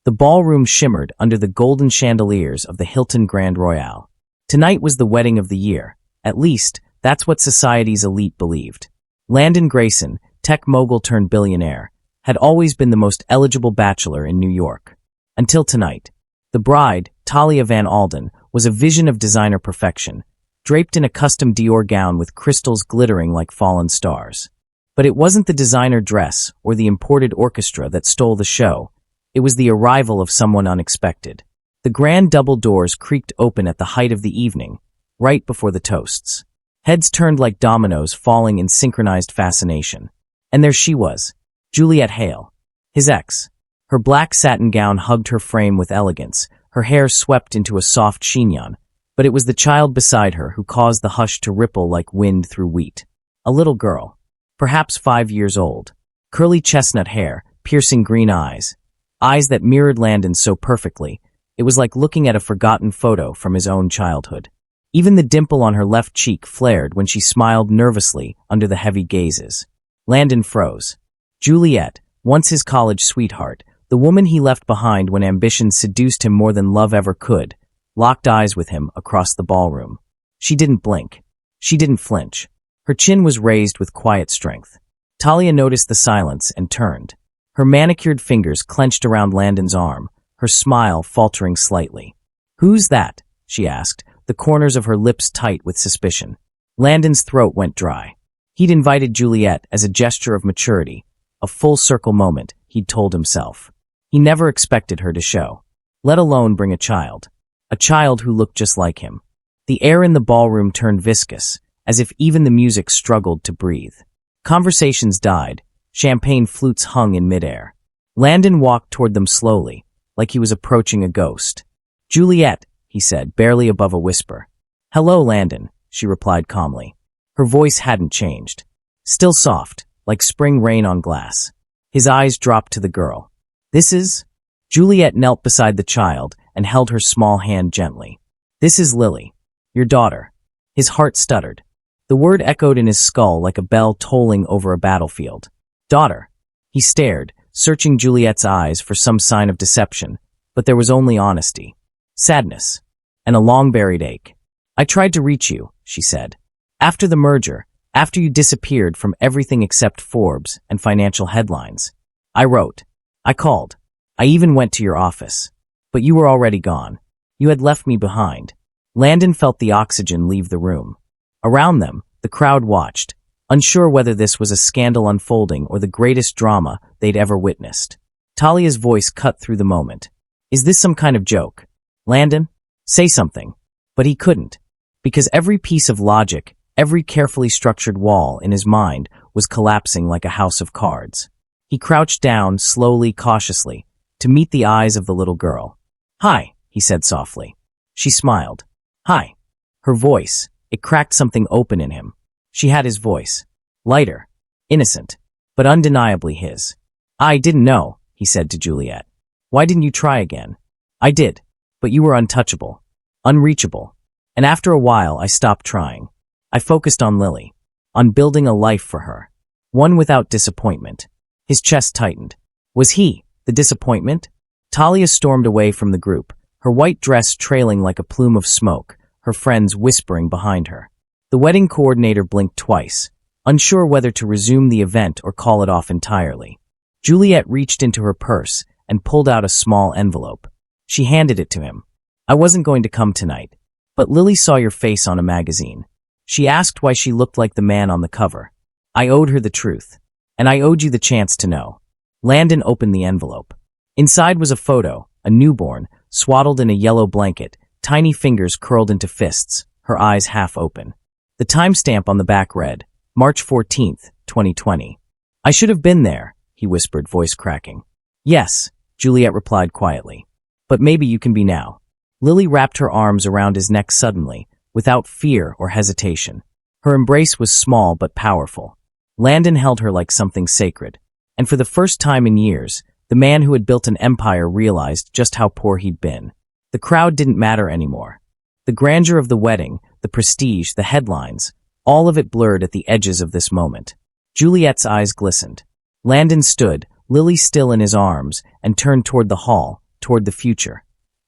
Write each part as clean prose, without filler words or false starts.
The ballroom shimmered under the golden chandeliers of the Hilton Grand Royale. Tonight was the wedding of the year. At least, that's what society's elite believed. Landon Grayson, tech mogul turned billionaire, had always been the most eligible bachelor in New York. Until tonight. The bride, Talia Van Alden, was a vision of designer perfection, draped in a custom Dior gown with crystals glittering like fallen stars. But it wasn't the designer dress or the imported orchestra that stole the show. It was the arrival of someone unexpected. The grand double doors creaked open at the height of the evening, right before the toasts. Heads turned like dominoes falling in synchronized fascination. And there she was, Juliet Hale, his ex. Her black satin gown hugged her frame with elegance, her hair swept into a soft chignon, but it was the child beside her who caused the hush to ripple like wind through wheat. A little girl, perhaps 5 years old, curly chestnut hair, piercing green eyes that mirrored Landon so perfectly, it was like looking at a forgotten photo from his own childhood. Even the dimple on her left cheek flared when she smiled nervously under the heavy gazes. Landon froze. Juliet, once his college sweetheart, the woman he left behind when ambition seduced him more than love ever could, locked eyes with him across the ballroom. She didn't blink. She didn't flinch. Her chin was raised with quiet strength. Talia noticed the silence and turned. Her manicured fingers clenched around Landon's arm, her smile faltering slightly. "Who's that?" she asked, the corners of her lips tight with suspicion. Landon's throat went dry. He'd invited Juliet as a gesture of maturity, a full-circle moment, he'd told himself. He never expected her to show, let alone bring a child who looked just like him. The air in the ballroom turned viscous, as if even the music struggled to breathe. Conversations died, champagne flutes hung in midair. Landon walked toward them slowly, like he was approaching a ghost. "Juliet," he said, barely above a whisper. "Hello, Landon," she replied calmly. Her voice hadn't changed. Still soft, like spring rain on glass. His eyes dropped to the girl. "This is?" Juliet knelt beside the child and held her small hand gently. "This is Lily, your daughter." His heart stuttered. The word echoed in his skull like a bell tolling over a battlefield. "Daughter." He stared, searching Juliet's eyes for some sign of deception, but there was only honesty, sadness, and a long-buried ache. "I tried to reach you," she said. "After the merger, after you disappeared from everything except Forbes and financial headlines. I wrote. I called. I even went to your office. But you were already gone. You had left me behind." Landon felt the oxygen leave the room. Around them, the crowd watched, unsure whether this was a scandal unfolding or the greatest drama they'd ever witnessed. Talia's voice cut through the moment. "Is this some kind of joke? Landon? Say something." But he couldn't, because every piece of logic, every carefully structured wall in his mind was collapsing like a house of cards. He crouched down, slowly, cautiously, to meet the eyes of the little girl. "Hi," he said softly. She smiled. "Hi." Her voice, it cracked something open in him. She had his voice. Lighter, innocent, but undeniably his. "I didn't know," he said to Juliet. "Why didn't you try again?" "I did, but you were untouchable, unreachable. And after a while, I stopped trying. I focused on Lily, on building a life for her, one without disappointment." His chest tightened. Was he the disappointment? Talia stormed away from the group, her white dress trailing like a plume of smoke, her friends whispering behind her. The wedding coordinator blinked twice, unsure whether to resume the event or call it off entirely. Juliet reached into her purse and pulled out a small envelope. She handed it to him. "I wasn't going to come tonight, but Lily saw your face on a magazine. She asked why she looked like the man on the cover. I owed her the truth, and I owed you the chance to know." Landon opened the envelope. Inside was a photo, a newborn, swaddled in a yellow blanket, tiny fingers curled into fists, her eyes half open. The timestamp on the back read, March 14th, 2020. "I should have been there," he whispered, voice cracking. "Yes," Juliet replied quietly. "But maybe you can be now." Lily wrapped her arms around his neck suddenly, without fear or hesitation. Her embrace was small but powerful. Landon held her like something sacred. And for the first time in years, the man who had built an empire realized just how poor he'd been. The crowd didn't matter anymore. The grandeur of the wedding, the prestige, the headlines, all of it blurred at the edges of this moment. Juliet's eyes glistened. Landon stood, Lily still in his arms, and turned toward the hall, toward the future.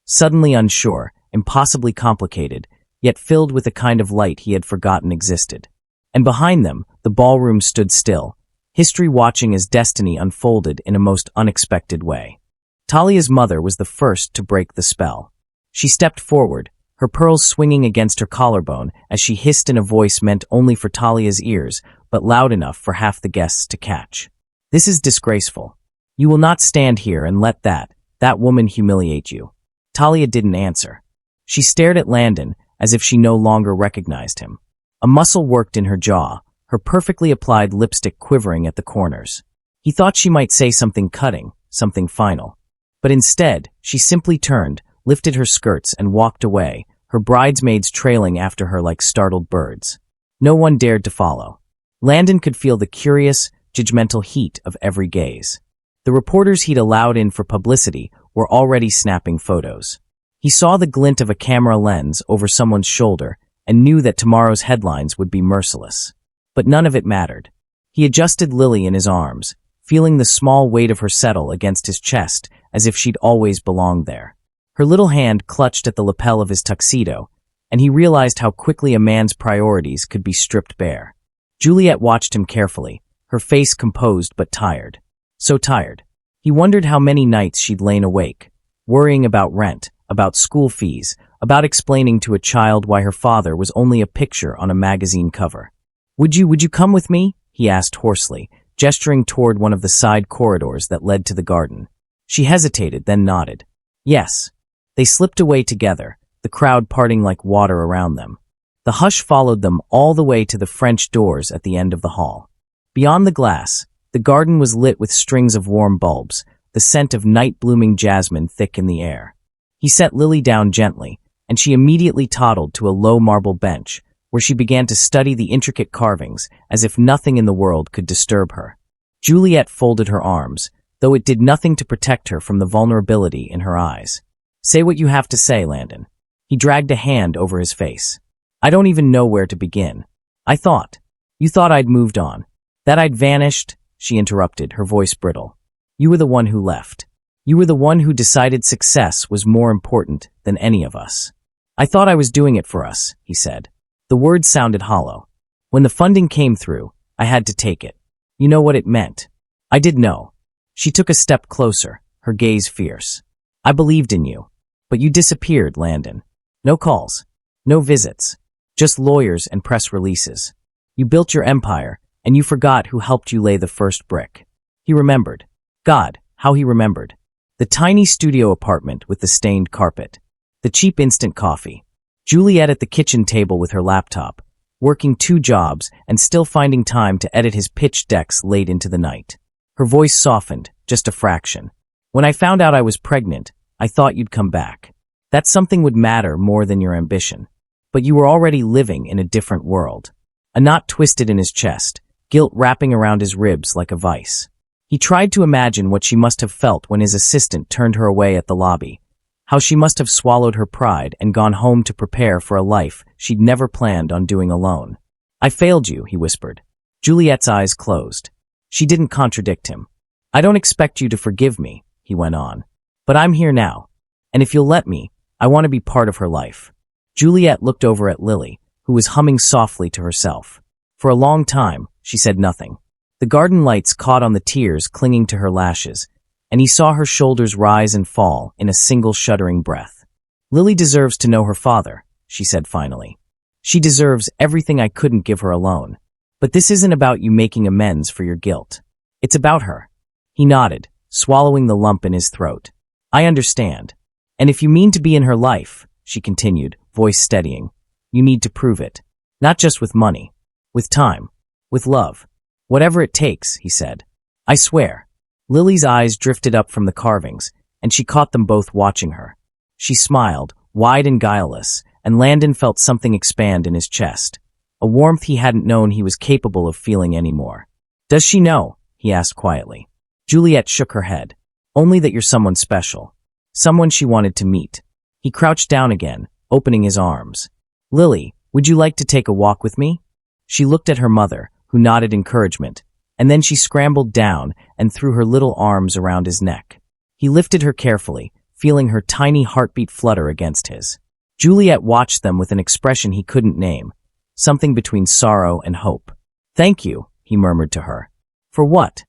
Suddenly unsure, impossibly complicated, yet filled with a kind of light he had forgotten existed. And behind them, the ballroom stood still, history watching as destiny unfolded in a most unexpected way. Talia's mother was the first to break the spell. She stepped forward, her pearls swinging against her collarbone as she hissed in a voice meant only for Talia's ears, but loud enough for half the guests to catch. "This is disgraceful. You will not stand here and let that woman humiliate you." Talia didn't answer. She stared at Landon as if she no longer recognized him. A muscle worked in her jaw, her perfectly applied lipstick quivering at the corners. He thought she might say something cutting, something final. But instead, she simply turned, lifted her skirts and walked away, her bridesmaids trailing after her like startled birds. No one dared to follow. Landon could feel the curious, judgmental heat of every gaze. The reporters he'd allowed in for publicity were already snapping photos. He saw the glint of a camera lens over someone's shoulder and knew that tomorrow's headlines would be merciless. But none of it mattered. He adjusted Lily in his arms, feeling the small weight of her settle against his chest as if she'd always belonged there. Her little hand clutched at the lapel of his tuxedo, and he realized how quickly a man's priorities could be stripped bare. Juliet watched him carefully, her face composed but tired. So tired. He wondered how many nights she'd lain awake, worrying about rent, about school fees, about explaining to a child why her father was only a picture on a magazine cover. Would you come with me?" he asked hoarsely, gesturing toward one of the side corridors that led to the garden. She hesitated, then nodded. Yes. They slipped away together, the crowd parting like water around them. The hush followed them all the way to the French doors at the end of the hall. Beyond the glass, the garden was lit with strings of warm bulbs, the scent of night-blooming jasmine thick in the air. He set Lily down gently, and she immediately toddled to a low marble bench, where she began to study the intricate carvings as if nothing in the world could disturb her. Juliet folded her arms, though it did nothing to protect her from the vulnerability in her eyes. "Say what you have to say, Landon." He dragged a hand over his face. "I don't even know where to begin. You thought I'd moved on. That I'd vanished," she interrupted, her voice brittle. "You were the one who left. You were the one who decided success was more important than any of us." "I thought I was doing it for us," he said. The words sounded hollow. "When the funding came through, I had to take it. You know what it meant." "I did know." She took a step closer, her gaze fierce. "I believed in you. But you disappeared, Landon. No calls. No visits. Just lawyers and press releases. You built your empire, and you forgot who helped you lay the first brick." He remembered. God, how he remembered. The tiny studio apartment with the stained carpet. The cheap instant coffee. Juliet at the kitchen table with her laptop, working 2 jobs and still finding time to edit his pitch decks late into the night. Her voice softened, just a fraction. "When I found out I was pregnant, I thought you'd come back. That something would matter more than your ambition. But you were already living in a different world." A knot twisted in his chest, guilt wrapping around his ribs like a vice. He tried to imagine what she must have felt when his assistant turned her away at the lobby, how she must have swallowed her pride and gone home to prepare for a life she'd never planned on doing alone. "I failed you," he whispered. Juliet's eyes closed. She didn't contradict him. "I don't expect you to forgive me," he went on. "But I'm here now. And if you'll let me, I want to be part of her life." Juliet looked over at Lily, who was humming softly to herself. For a long time, she said nothing. The garden lights caught on the tears clinging to her lashes, and he saw her shoulders rise and fall in a single shuddering breath. "Lily deserves to know her father," she said finally. "She deserves everything I couldn't give her alone. But this isn't about you making amends for your guilt. It's about her." He nodded, swallowing the lump in his throat. "I understand. And if you mean to be in her life," she continued, voice steadying, "you need to prove it. Not just with money. With time. With love. Whatever it takes," he said. "I swear." Lily's eyes drifted up from the carvings, and she caught them both watching her. She smiled, wide and guileless, and Landon felt something expand in his chest, a warmth he hadn't known he was capable of feeling anymore. "Does she know?" he asked quietly. Juliet shook her head. "Only that you're someone special. Someone she wanted to meet." He crouched down again, opening his arms. "Lily, would you like to take a walk with me?" She looked at her mother, who nodded encouragement, and then she scrambled down and threw her little arms around his neck. He lifted her carefully, feeling her tiny heartbeat flutter against his. Juliet watched them with an expression he couldn't name, something between sorrow and hope. "Thank you," he murmured to her. "For what?"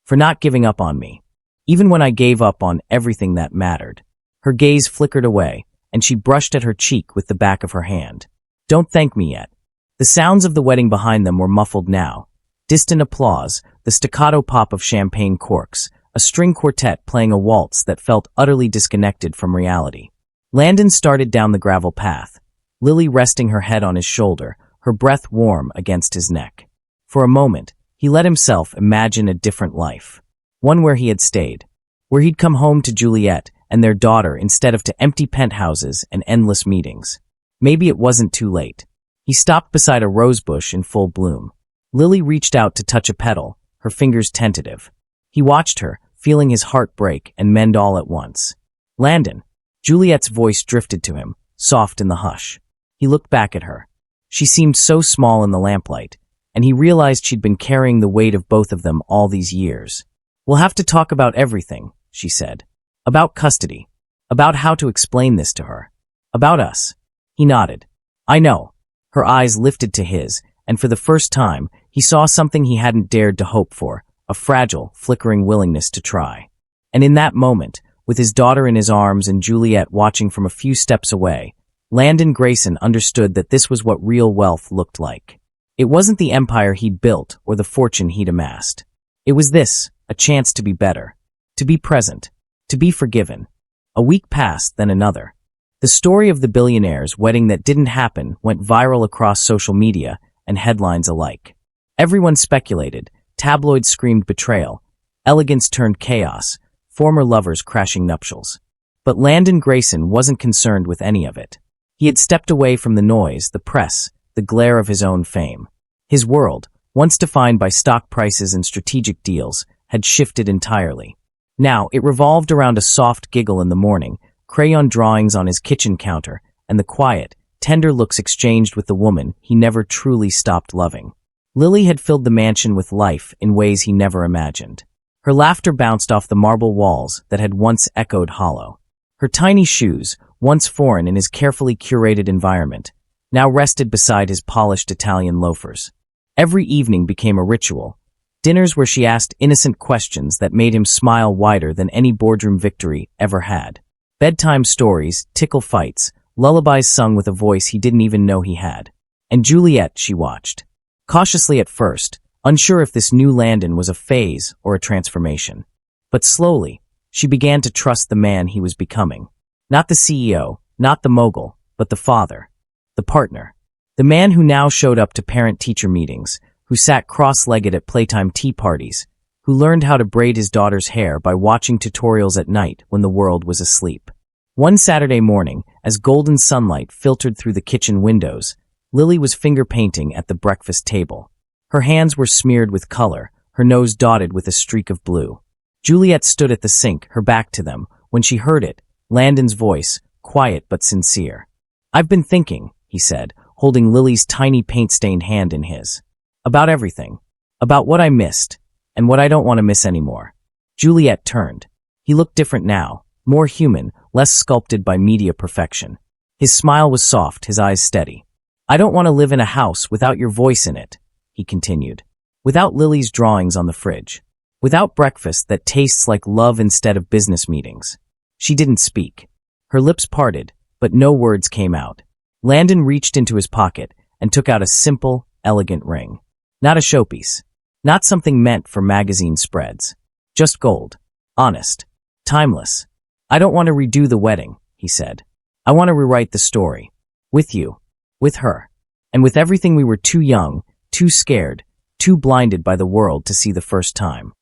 "For not giving up on me. Even when I gave up on everything that mattered." Her gaze flickered away, and she brushed at her cheek with the back of her hand. "Don't thank me yet." The sounds of the wedding behind them were muffled now. Distant applause, the staccato pop of champagne corks, a string quartet playing a waltz that felt utterly disconnected from reality. Landon started down the gravel path, Lily resting her head on his shoulder, her breath warm against his neck. For a moment, he let himself imagine a different life. One where he had stayed. Where he'd come home to Juliet and their daughter instead of to empty penthouses and endless meetings. Maybe it wasn't too late. He stopped beside a rosebush in full bloom. Lily reached out to touch a petal, her fingers tentative. He watched her, feeling his heart break and mend all at once. "Landon." Juliet's voice drifted to him, soft in the hush. He looked back at her. She seemed so small in the lamplight, and he realized she'd been carrying the weight of both of them all these years. "We'll have to talk about everything," she said. "About custody. About how to explain this to her. About us." He nodded. "I know." Her eyes lifted to his, and for the first time, he saw something he hadn't dared to hope for, a fragile, flickering willingness to try. And in that moment, with his daughter in his arms and Juliet watching from a few steps away, Landon Grayson understood that this was what real wealth looked like. It wasn't the empire he'd built or the fortune he'd amassed. It was this, a chance to be better, to be present, to be forgiven. A week passed, then another. The story of the billionaire's wedding that didn't happen went viral across social media and headlines alike. Everyone speculated, tabloids screamed betrayal, elegance turned chaos, former lovers crashing nuptials. But Landon Grayson wasn't concerned with any of it. He had stepped away from the noise, the press, the glare of his own fame. His world, once defined by stock prices and strategic deals, had shifted entirely. Now it revolved around a soft giggle in the morning, crayon drawings on his kitchen counter, and the quiet, tender looks exchanged with the woman he never truly stopped loving. Lily had filled the mansion with life in ways he never imagined. Her laughter bounced off the marble walls that had once echoed hollow. Her tiny shoes, once foreign in his carefully curated environment, now rested beside his polished Italian loafers. Every evening became a ritual. Dinners where she asked innocent questions that made him smile wider than any boardroom victory ever had. Bedtime stories, tickle fights, lullabies sung with a voice he didn't even know he had. And Juliet she watched. Cautiously at first, unsure if this new Landon was a phase or a transformation. But slowly, she began to trust the man he was becoming. Not the CEO, not the mogul, but the father. The partner. The man who now showed up to parent-teacher meetings, who sat cross-legged at playtime tea parties, who learned how to braid his daughter's hair by watching tutorials at night when the world was asleep. One Saturday morning, as golden sunlight filtered through the kitchen windows, Lily was finger-painting at the breakfast table. Her hands were smeared with color, her nose dotted with a streak of blue. Juliet stood at the sink, her back to them, when she heard it, Landon's voice, quiet but sincere. "I've been thinking," he said, holding Lily's tiny paint-stained hand in his. "About everything. About what I missed, and what I don't want to miss anymore." Juliet turned. He looked different now, more human, less sculpted by media perfection. His smile was soft, his eyes steady. "I don't want to live in a house without your voice in it," he continued. "Without Lily's drawings on the fridge. Without breakfast that tastes like love instead of business meetings." She didn't speak. Her lips parted, but no words came out. Landon reached into his pocket and took out a simple, elegant ring. Not a showpiece. Not something meant for magazine spreads. Just gold. Honest. Timeless. "I don't want to redo the wedding," he said. "I want to rewrite the story. With you. With her. And with everything we were too young, too scared, too blinded by the world to see the first time."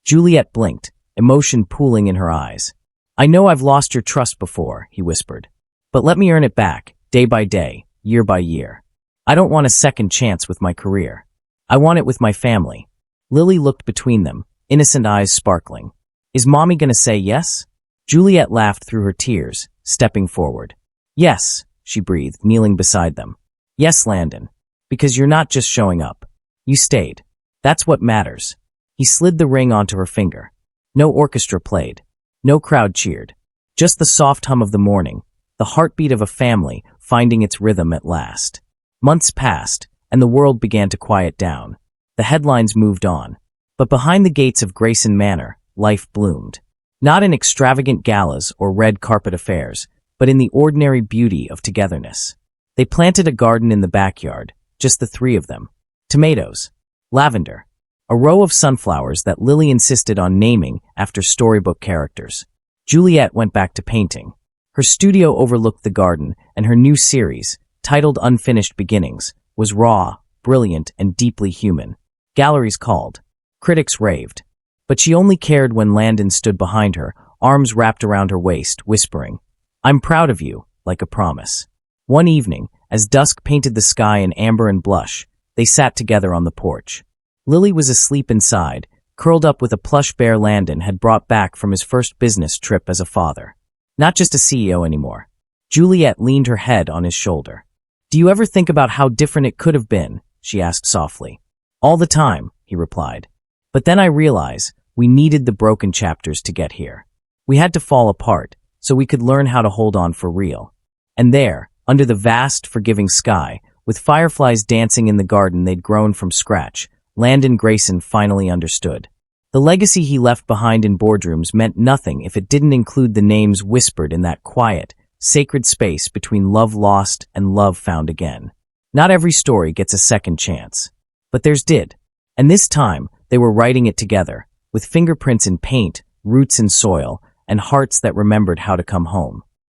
Juliet blinked, emotion pooling in her eyes. "I know I've lost your trust before," he whispered. "But let me earn it back, day by day, year by year. I don't want a second chance with my career. I want it with my family." Lily looked between them, innocent eyes sparkling. "Is Mommy gonna say yes?" Juliet laughed through her tears, stepping forward. "Yes," she breathed, kneeling beside them. "Yes, Landon. Because you're not just showing up. You stayed. That's what matters." He slid the ring onto her finger. No orchestra played. No crowd cheered. Just the soft hum of the morning, the heartbeat of a family finding its rhythm at last. Months passed, and the world began to quiet down. The headlines moved on. But behind the gates of Grayson Manor, life bloomed. Not in extravagant galas or red carpet affairs, but in the ordinary beauty of togetherness. They planted a garden in the backyard, just the three of them. Tomatoes, lavender, a row of sunflowers that Lily insisted on naming after storybook characters. Juliet went back to painting. Her studio overlooked the garden, and her new series, titled Unfinished Beginnings, was raw, brilliant, and deeply human. Galleries called. Critics raved. But she only cared when Landon stood behind her, arms wrapped around her waist, whispering, "I'm proud of you," like a promise. One evening, as dusk painted the sky in amber and blush, they sat together on the porch. Lily was asleep inside, curled up with a plush bear Landon had brought back from his first business trip as a father. Not just a CEO anymore. Juliet leaned her head on his shoulder. "Do you ever think about how different it could have been?" she asked softly. "All the time," he replied. "But then I realize we needed the broken chapters to get here. We had to fall apart so we could learn how to hold on for real." And there, under the vast, forgiving sky, with fireflies dancing in the garden they'd grown from scratch, Landon Grayson finally understood. The legacy he left behind in boardrooms meant nothing if it didn't include the names whispered in that quiet, sacred space between love lost and love found again. Not every story gets a second chance. But theirs did. And this time, they were writing it together, with fingerprints in paint, roots in soil, and hearts that remembered how to come home.